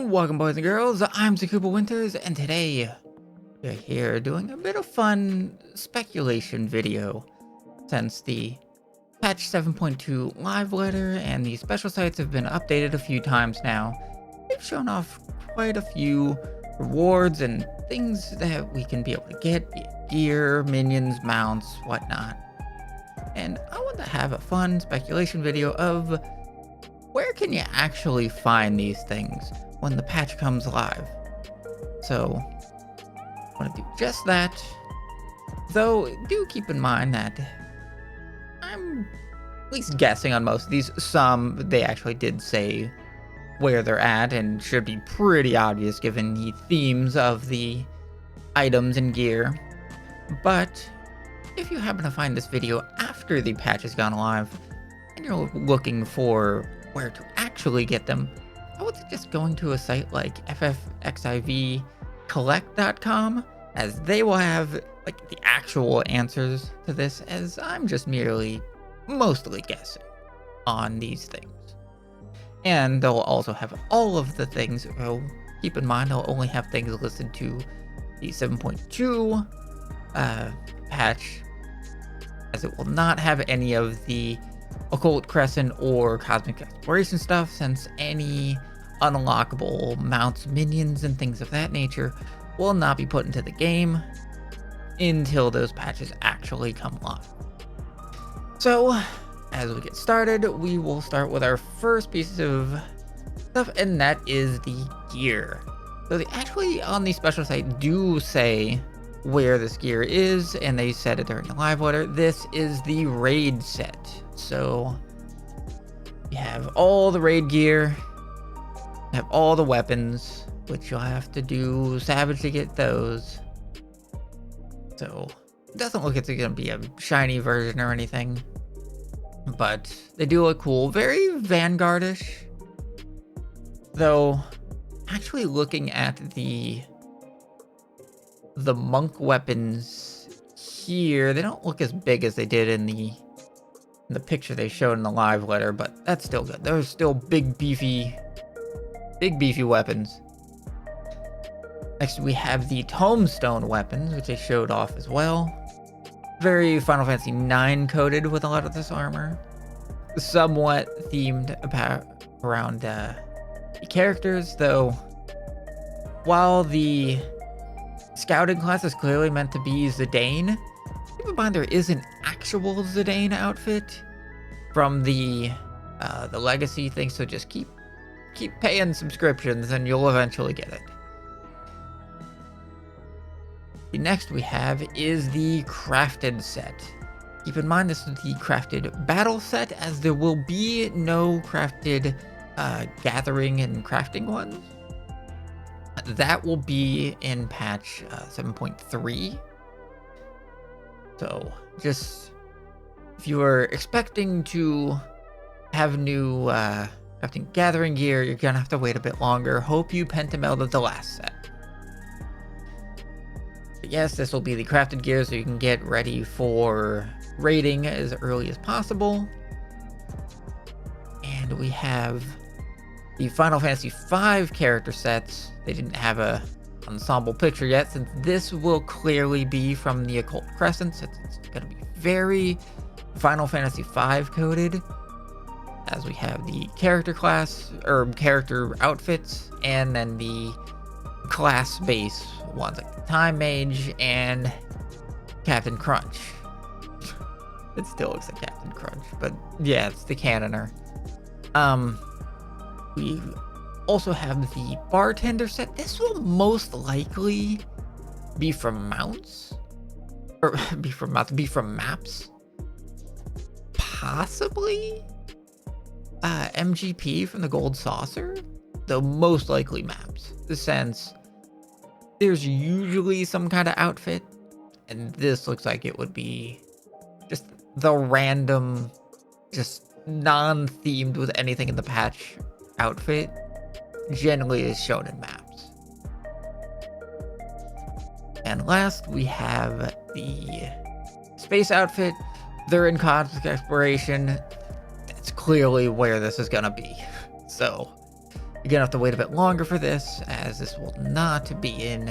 Welcome, boys and girls. I'm Zakuba Winters, and today we're here doing a bit of fun speculation video. Since the patch 7.2 live letter and the special sites have been updated a few times now, they've shown off quite a few rewards and things that we can be able to get, be it gear, minions, mounts, whatnot. And I want to have a fun speculation video of where can you actually find these things when the patch comes live. So I want to do just that, though do keep in mind that I'm at least guessing on most of these. Some they actually did say where they're at and should be pretty obvious given the themes of the items and gear. But if you happen to find this video after the patch has gone live and you're looking for where to actually get them, I would suggest going to a site like XIV collect.com, as they will have like the actual answers to this, as I'm just merely mostly guessing on these things. And they'll also have all of the things. So keep in mind they'll only have things listed to the 7.2 patch, as it will not have any of the Occult Crescent or Cosmic Exploration stuff, since any unlockable mounts, minions, and things of that nature will not be put into the game until those patches actually come live. So, as we get started, we will start with our first piece of stuff, and that is the gear. So they actually, on the special site, do say where this gear is, and they said it during the live letter. This is the raid set. So you have all the raid gear, you have all the weapons, which you'll have to do Savage to get those. So it doesn't look like it's gonna be a shiny version or anything, but they do look cool. Very Vanguardish, though. Actually, looking at the monk weapons here, they don't look as big as they did in the picture they showed in the live letter, but that's still good. Those still big beefy weapons. Next we have the tombstone weapons, which they showed off as well. Very Final Fantasy IX coded with a lot of this armor, somewhat themed around the characters, though. While the scouting class is clearly meant to be Zidane, keep in mind there is an actual Zidane outfit from the legacy thing, so just keep paying subscriptions and you'll eventually get it. The next we have is the crafted set. Keep in mind this is the crafted battle set, as there will be no crafted gathering and crafting ones. That will be in patch 7.3. So just if you are expecting to have new crafting gathering gear, you're gonna have to wait a bit longer. Hope you pentamelted the last set. But yes, this will be the crafted gear, so you can get ready for raiding as early as possible. And we have the Final Fantasy V character sets. They didn't have a ensemble picture yet, since this will clearly be from the Occult Crescent, since it's going to be very Final Fantasy V coded, as we have the character class or character outfits, and then the class base ones like the Time Mage and Captain Crunch. It still looks like Captain Crunch, but yeah, it's the Cannoner. We also have the bartender set. This will most likely be from mounts, or be from maps, possibly MGP from the Gold Saucer, though most likely maps, since there's usually some kind of outfit, and this looks like it would be just the random, just non-themed with anything in the patch outfit. Generally is shown in maps. And last we have the space outfit. They're in Cosmic Exploration. That's clearly where this is gonna be. So You're gonna have to wait a bit longer for this, as this will not be in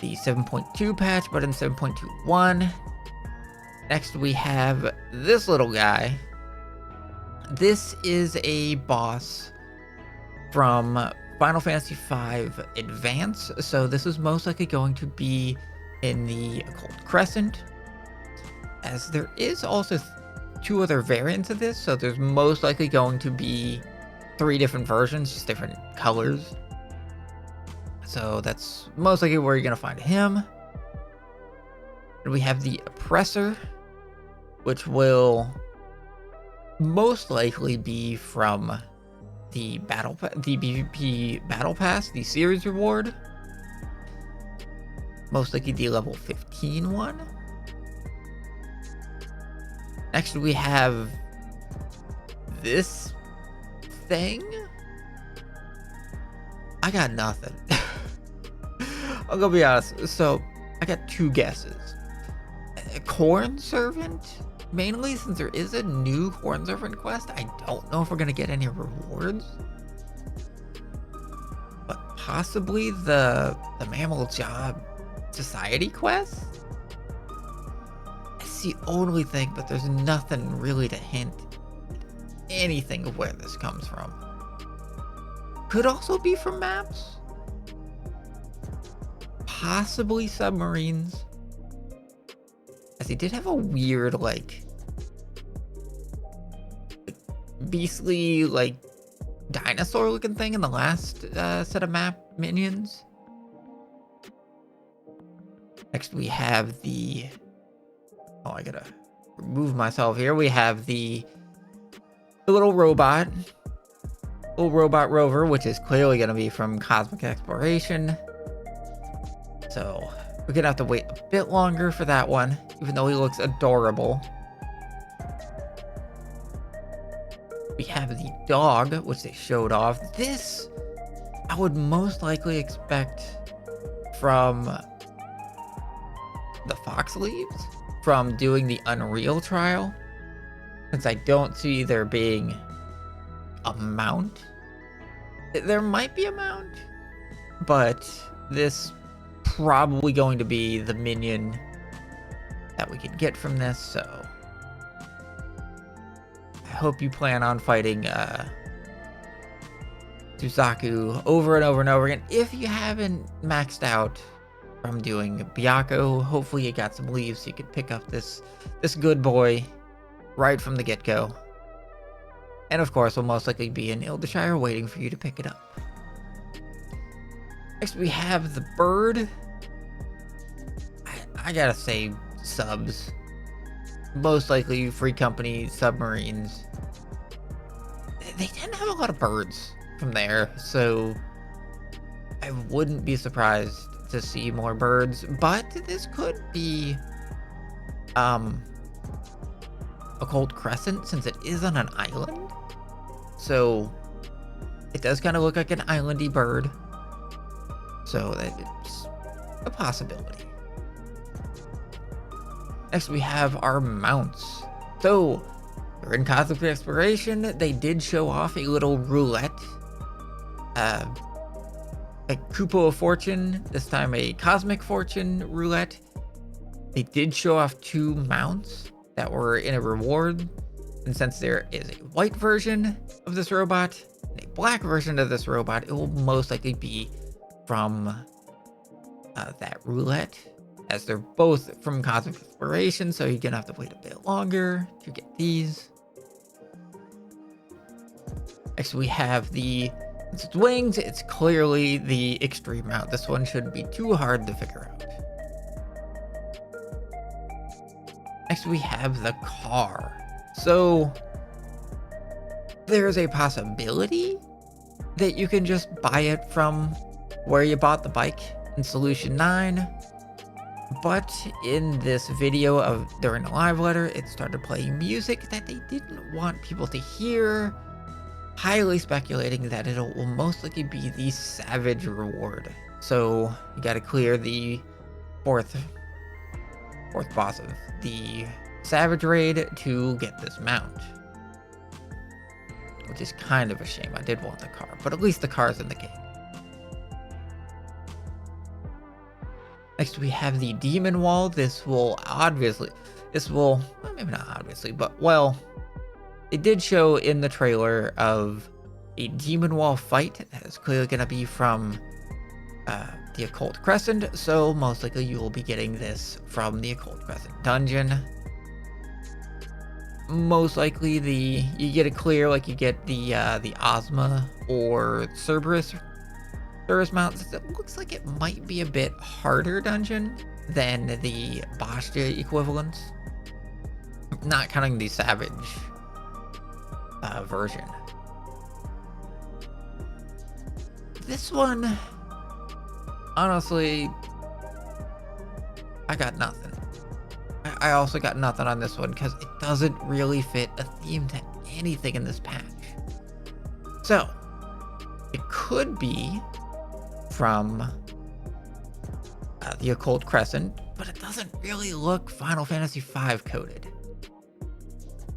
the 7.2 patch, but in 7.21. Next, we have this little guy. This is a boss from Final Fantasy V Advance, so this is most likely going to be in the Occult Crescent, as there is also 2 other variants of this, so there's most likely going to be 3 different versions, just different colors. So that's most likely where you're going to find him. And we have the Oppressor, which will most likely be from the PvP Battle Pass, the series reward. Most likely the level 15 one. Next we have this thing. I got nothing. I'm gonna be honest. So I got 2 guesses. A Corn Servant, mainly since there is a new Corn Servant quest. I don't know if we're gonna get any rewards, but possibly the Mammal Job Society quest. It's the only thing, but there's nothing really to hint anything of where this comes from. Could also be from maps. Possibly submarines. As he did have a weird, like, beastly, like, dinosaur looking thing in the last set of map minions. Next we have the... Oh, I gotta remove myself here. We have the little robot. Little robot rover, which is clearly gonna be from Cosmic Exploration. So we're gonna have to wait a bit longer for that one, even though he looks adorable. We have the dog, which they showed off. This, I would most likely expect from the Fox Leaves, from doing the Unreal trial, since I don't see there being a mount. There might be a mount, but this probably going to be the minion that we could get from this, so I hope you plan on fighting Suzaku over and over and over again. If you haven't maxed out from doing Byakko, hopefully you got some leaves so you could pick up this good boy right from the get-go. And of course, we'll most likely be in Ildashire waiting for you to pick it up. Next, we have the bird. I gotta say, subs. Most likely Free Company submarines. They tend to have a lot of birds from there, so I wouldn't be surprised to see more birds, but this could be Occult Crescent, since it is on an island. So it does kind of look like an islandy bird. So it's a possibility. Next, we have our mounts. So we're in Cosmic Exploration. They did show off a little roulette. A Kupo of Fortune, this time a Cosmic Fortune roulette. They did show off 2 mounts that were in a reward. And since there is a white version of this robot and a black version of this robot, it will most likely be from that roulette, as they're both from Cosmic Exploration, so you're gonna have to wait a bit longer to get these. Next, we have the wings. It's clearly the extreme mount. This one shouldn't be too hard to figure out. Next, we have the car. So there's a possibility that you can just buy it from where you bought the bike in Solution 9. But in this video of during the live letter, it started playing music that they didn't want people to hear, highly speculating that it will most likely be the Savage reward. So you got to clear the fourth boss of the Savage raid to get this mount. which is kind of a shame. I did want the car, but at least the car's in the game. Next, we have the Demon Wall. This will, well, maybe not obviously, but well, it did show in the trailer of a Demon Wall fight that is clearly going to be from the Occult Crescent, so most likely you will be getting this from the Occult Crescent dungeon. Most likely you get it clear, like you get the Ozma or Cerberus mounts. It looks like it might be a bit harder dungeon than the Bastia equivalents, not counting the Savage version. This one, honestly, I got nothing. I also got nothing on this one because it doesn't really fit a theme to anything in this patch. So, it could be from the Occult Crescent, but it doesn't really look Final Fantasy V coded.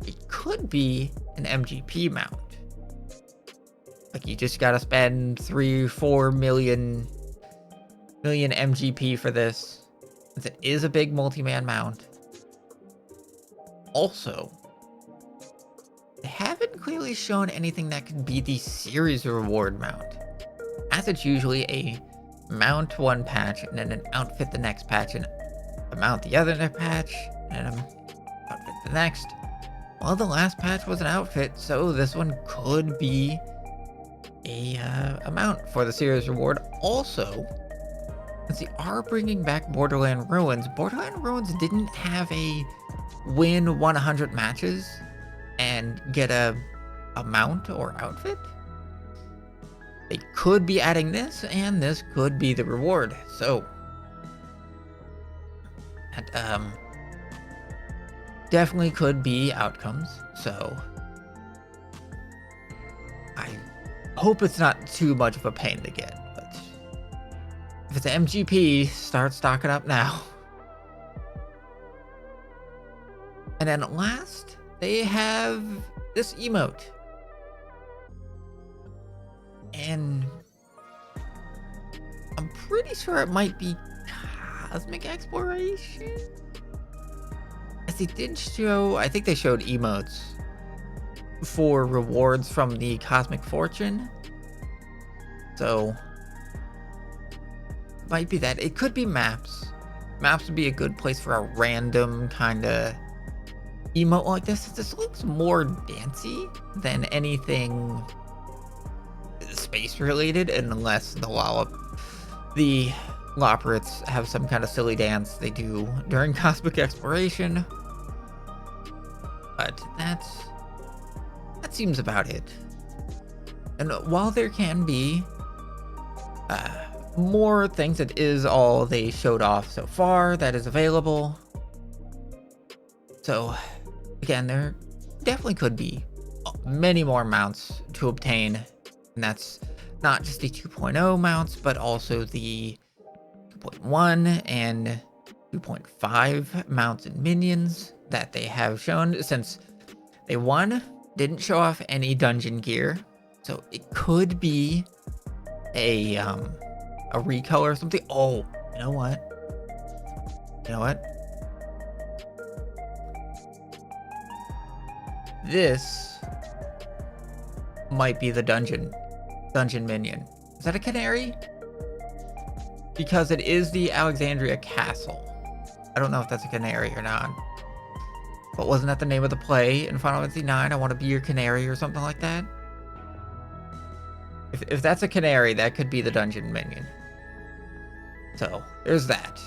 It could be an MGP mount. Like, you just gotta spend 3-4 million MGP for this, since it is a big multi-man mount. Also, they haven't clearly shown anything that could be the series reward mount, as it's usually a mount one patch and then an outfit the next patch and a mount the other patch and an outfit the next. Well, the last patch was an outfit, so this one could be a mount for the series reward. Also, since they are bringing back Borderland Ruins didn't have a win 100 matches and get a mount or outfit. They could be adding this, and this could be the reward. So, that definitely could be outcomes. So, I hope it's not too much of a pain to get. But if it's an MGP, start stocking up now. And then last, they have this emote. And I'm pretty sure it might be Cosmic Exploration. As they did show, I think they showed emotes for rewards from the Cosmic Fortune. So, might be that. It could be maps. Maps would be a good place for a random kind of emote like this. This looks more dancey than anything space related, unless the Loporrits have some kind of silly dance they do during Cosmic Exploration. But that seems about it. And while there can be more things, that is all they showed off so far that is available. So again, there definitely could be many more mounts to obtain, and that's not just the 2.0 mounts, but also the 2.1 and 2.5 mounts and minions that they have shown, since they didn't show off any dungeon gear. So it could be a recolor or something. Oh, you know what? This might be the dungeon minion. Is that a canary? Because it is the Alexandria Castle. I don't know if that's a canary or not. But wasn't that the name of the play in Final Fantasy IX? I want to be your canary or something like that? If that's a canary, that could be the dungeon minion. So, there's that.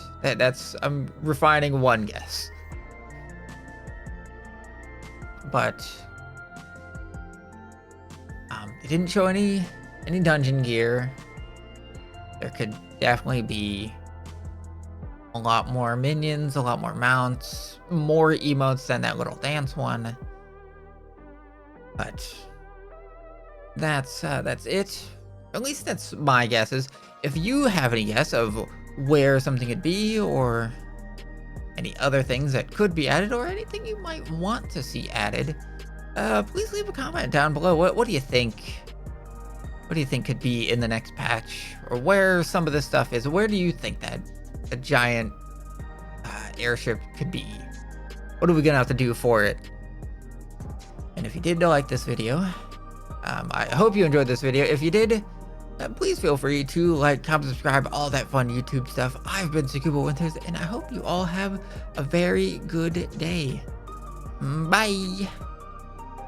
I'm refining one guess. But they didn't show any dungeon gear. There could definitely be a lot more minions, a lot more mounts, more emotes than that little dance one. But that's it. At least that's my guesses. If you have any guess of where something could be, or any other things that could be added, or anything you might want to see added, please leave a comment down below. What do you think? What do you think could be in the next patch, or where some of this stuff is? Where do you think that a giant airship could be? What are we gonna have to do for it? And if you did like this video, I hope you enjoyed this video. If you did, please feel free to like, comment, subscribe, all that fun YouTube stuff. I've been Tsukuba Winters, and I hope you all have a very good day. Bye.